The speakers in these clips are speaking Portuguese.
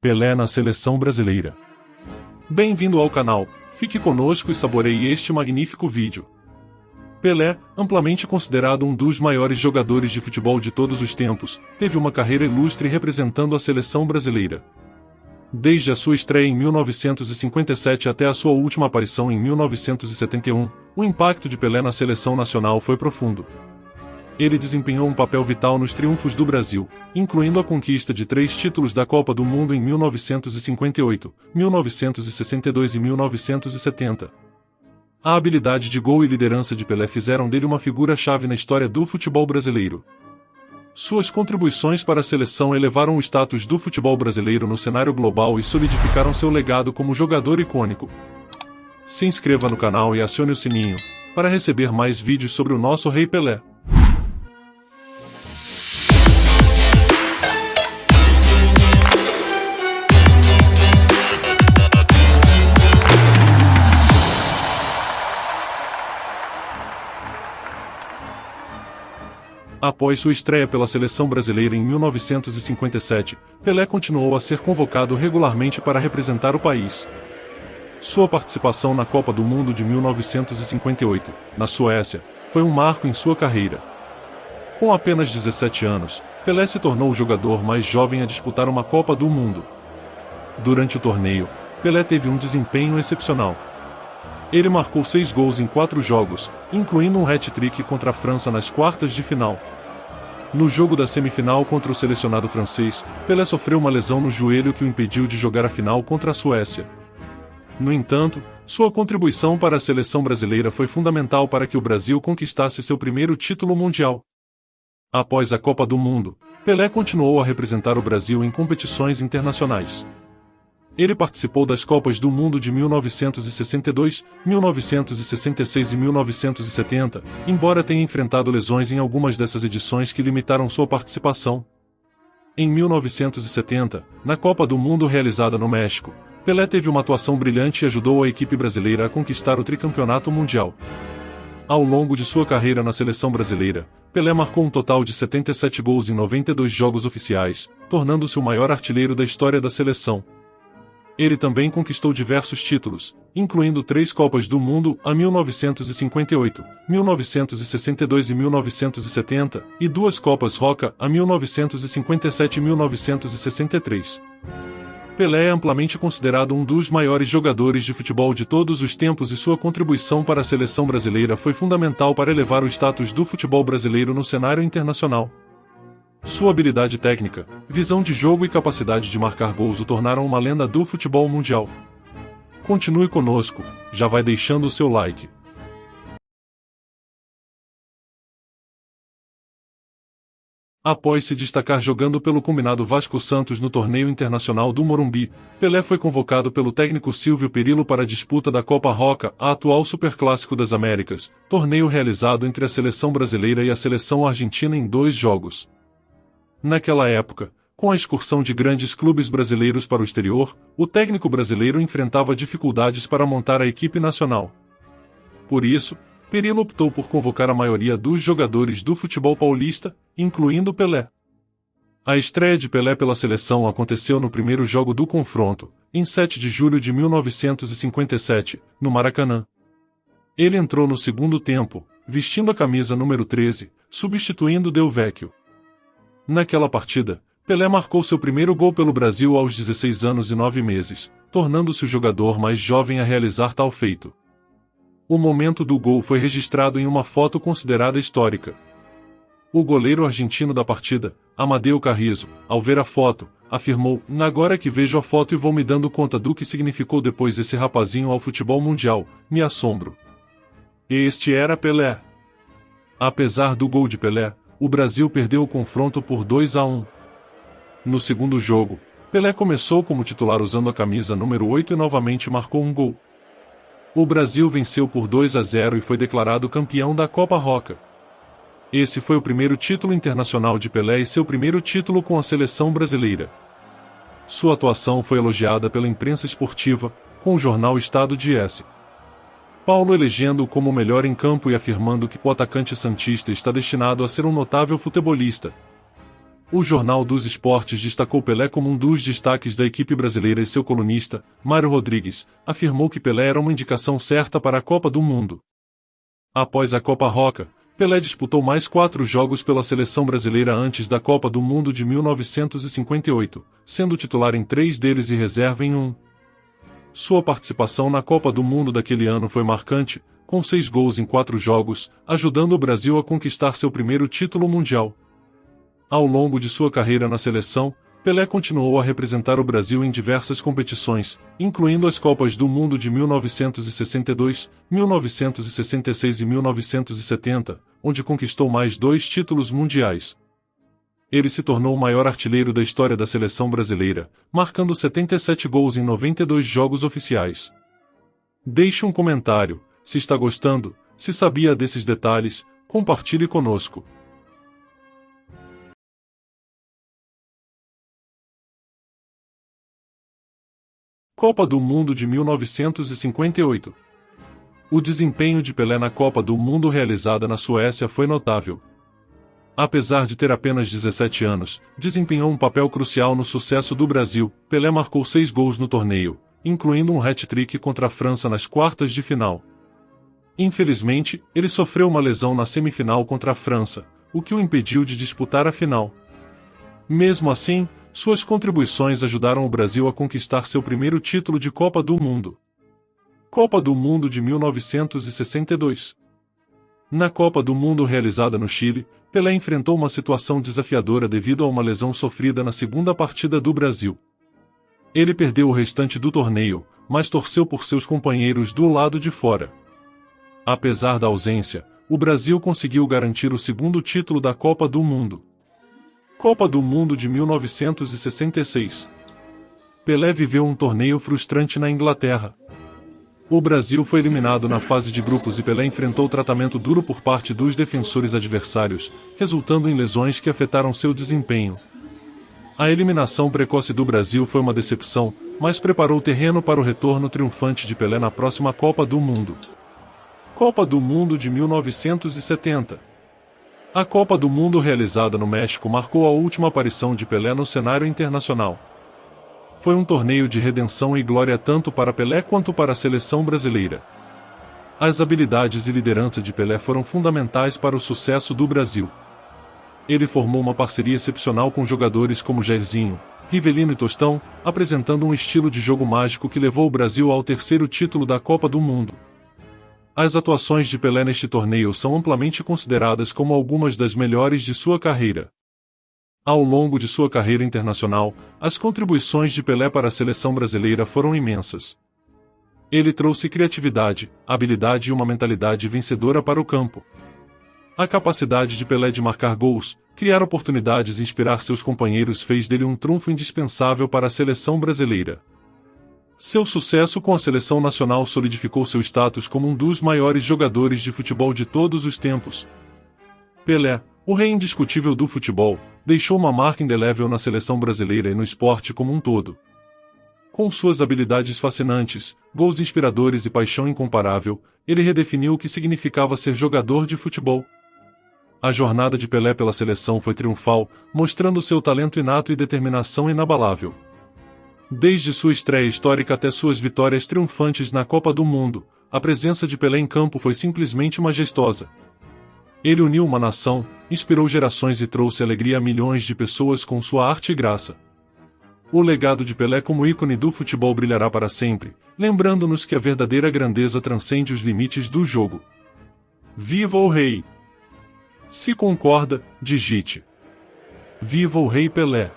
Pelé na seleção brasileira. Bem-vindo ao canal, fique conosco e saboreie este magnífico vídeo. Pelé, amplamente considerado um dos maiores jogadores de futebol de todos os tempos, teve uma carreira ilustre representando a seleção brasileira. Desde a sua estreia em 1957 até a sua última aparição em 1971, o impacto de Pelé na seleção nacional foi profundo. Ele desempenhou um papel vital nos triunfos do Brasil, incluindo a conquista de 3 títulos da Copa do Mundo em 1958, 1962 e 1970. A habilidade de gol e liderança de Pelé fizeram dele uma figura-chave na história do futebol brasileiro. Suas contribuições para a seleção elevaram o status do futebol brasileiro no cenário global e solidificaram seu legado como jogador icônico. Se inscreva no canal e acione o sininho, para receber mais vídeos sobre o nosso Rei Pelé. Após sua estreia pela seleção brasileira em 1957, Pelé continuou a ser convocado regularmente para representar o país. Sua participação na Copa do Mundo de 1958, na Suécia, foi um marco em sua carreira. Com apenas 17 anos, Pelé se tornou o jogador mais jovem a disputar uma Copa do Mundo. Durante o torneio, Pelé teve um desempenho excepcional. Ele marcou 6 gols em 4 jogos, incluindo um hat-trick contra a França nas quartas de final. No jogo da semifinal contra o selecionado francês, Pelé sofreu uma lesão no joelho que o impediu de jogar a final contra a Suécia. No entanto, sua contribuição para a seleção brasileira foi fundamental para que o Brasil conquistasse seu primeiro título mundial. Após a Copa do Mundo, Pelé continuou a representar o Brasil em competições internacionais. Ele participou das Copas do Mundo de 1962, 1966 e 1970, embora tenha enfrentado lesões em algumas dessas edições que limitaram sua participação. Em 1970, na Copa do Mundo realizada no México, Pelé teve uma atuação brilhante e ajudou a equipe brasileira a conquistar o tricampeonato mundial. Ao longo de sua carreira na seleção brasileira, Pelé marcou um total de 77 gols em 92 jogos oficiais, tornando-se o maior artilheiro da história da seleção. Ele também conquistou diversos títulos, incluindo 3 Copas do Mundo a 1958, 1962 e 1970, e 2 Copas Roca a 1957 e 1963. Pelé é amplamente considerado um dos maiores jogadores de futebol de todos os tempos e sua contribuição para a seleção brasileira foi fundamental para elevar o status do futebol brasileiro no cenário internacional. Sua habilidade técnica, visão de jogo e capacidade de marcar gols o tornaram uma lenda do futebol mundial. Continue conosco, já vai deixando o seu like. Após se destacar jogando pelo combinado Vasco Santos no torneio internacional do Morumbi, Pelé foi convocado pelo técnico Silvio Perillo para a disputa da Copa Roca, a atual Superclássico das Américas, torneio realizado entre a seleção brasileira e a seleção argentina em 2 jogos. Naquela época, com a excursão de grandes clubes brasileiros para o exterior, o técnico brasileiro enfrentava dificuldades para montar a equipe nacional. Por isso, Perillo optou por convocar a maioria dos jogadores do futebol paulista, incluindo Pelé. A estreia de Pelé pela seleção aconteceu no primeiro jogo do confronto, em 7 de julho de 1957, no Maracanã. Ele entrou no segundo tempo, vestindo a camisa número 13, substituindo Del Vecchio. Naquela partida, Pelé marcou seu primeiro gol pelo Brasil aos 16 anos e 9 meses, tornando-se o jogador mais jovem a realizar tal feito. O momento do gol foi registrado em uma foto considerada histórica. O goleiro argentino da partida, Amadeu Carrizo, ao ver a foto, afirmou: "Agora que vejo a foto e vou me dando conta do que significou depois esse rapazinho ao futebol mundial, me assombro." Este era Pelé. Apesar do gol de Pelé, o Brasil perdeu o confronto por 2-1. No segundo jogo, Pelé começou como titular usando a camisa número 8 e novamente marcou um gol. O Brasil venceu por 2-0 e foi declarado campeão da Copa Roca. Esse foi o primeiro título internacional de Pelé e seu primeiro título com a seleção brasileira. Sua atuação foi elogiada pela imprensa esportiva, com o jornal Estado de S. Paulo elegendo-o como o melhor em campo e afirmando que o atacante santista está destinado a ser um notável futebolista. O Jornal dos Esportes destacou Pelé como um dos destaques da equipe brasileira e seu colunista, Mário Rodrigues, afirmou que Pelé era uma indicação certa para a Copa do Mundo. Após a Copa Roca, Pelé disputou mais 4 jogos pela seleção brasileira antes da Copa do Mundo de 1958, sendo titular em 3 deles e reserva em 1. Sua participação na Copa do Mundo daquele ano foi marcante, com 6 gols em 4 jogos, ajudando o Brasil a conquistar seu primeiro título mundial. Ao longo de sua carreira na seleção, Pelé continuou a representar o Brasil em diversas competições, incluindo as Copas do Mundo de 1962, 1966 e 1970, onde conquistou mais 2 títulos mundiais. Ele se tornou o maior artilheiro da história da seleção brasileira, marcando 77 gols em 92 jogos oficiais. Deixe um comentário, se está gostando, se sabia desses detalhes, compartilhe conosco. Copa do Mundo de 1958. O desempenho de Pelé na Copa do Mundo realizada na Suécia foi notável. Apesar de ter apenas 17 anos, desempenhou um papel crucial no sucesso do Brasil. Pelé marcou 6 gols no torneio, incluindo um hat-trick contra a França nas quartas de final. Infelizmente, ele sofreu uma lesão na semifinal contra a França, o que o impediu de disputar a final. Mesmo assim, suas contribuições ajudaram o Brasil a conquistar seu primeiro título de Copa do Mundo. Copa do Mundo de 1962. Na Copa do Mundo realizada no Chile, Pelé enfrentou uma situação desafiadora devido a uma lesão sofrida na segunda partida do Brasil. Ele perdeu o restante do torneio, mas torceu por seus companheiros do lado de fora. Apesar da ausência, o Brasil conseguiu garantir o segundo título da Copa do Mundo. Copa do Mundo de 1966. Pelé viveu um torneio frustrante na Inglaterra. O Brasil foi eliminado na fase de grupos e Pelé enfrentou tratamento duro por parte dos defensores adversários, resultando em lesões que afetaram seu desempenho. A eliminação precoce do Brasil foi uma decepção, mas preparou o terreno para o retorno triunfante de Pelé na próxima Copa do Mundo. Copa do Mundo de 1970. A Copa do Mundo realizada no México marcou a última aparição de Pelé no cenário internacional. Foi um torneio de redenção e glória tanto para Pelé quanto para a seleção brasileira. As habilidades e liderança de Pelé foram fundamentais para o sucesso do Brasil. Ele formou uma parceria excepcional com jogadores como Jairzinho, Rivelino e Tostão, apresentando um estilo de jogo mágico que levou o Brasil ao 3º título da Copa do Mundo. As atuações de Pelé neste torneio são amplamente consideradas como algumas das melhores de sua carreira. Ao longo de sua carreira internacional, as contribuições de Pelé para a seleção brasileira foram imensas. Ele trouxe criatividade, habilidade e uma mentalidade vencedora para o campo. A capacidade de Pelé de marcar gols, criar oportunidades e inspirar seus companheiros fez dele um trunfo indispensável para a seleção brasileira. Seu sucesso com a seleção nacional solidificou seu status como um dos maiores jogadores de futebol de todos os tempos. Pelé, o rei indiscutível do futebol, deixou uma marca indelével na seleção brasileira e no esporte como um todo. Com suas habilidades fascinantes, gols inspiradores e paixão incomparável, ele redefiniu o que significava ser jogador de futebol. A jornada de Pelé pela seleção foi triunfal, mostrando seu talento inato e determinação inabalável. Desde sua estreia histórica até suas vitórias triunfantes na Copa do Mundo, a presença de Pelé em campo foi simplesmente majestosa. Ele uniu uma nação, inspirou gerações e trouxe alegria a milhões de pessoas com sua arte e graça. O legado de Pelé como ícone do futebol brilhará para sempre, lembrando-nos que a verdadeira grandeza transcende os limites do jogo. Viva o Rei! Se concorda, digite. Viva o Rei Pelé!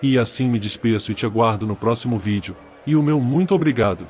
E assim me despeço e te aguardo no próximo vídeo, e o meu muito obrigado.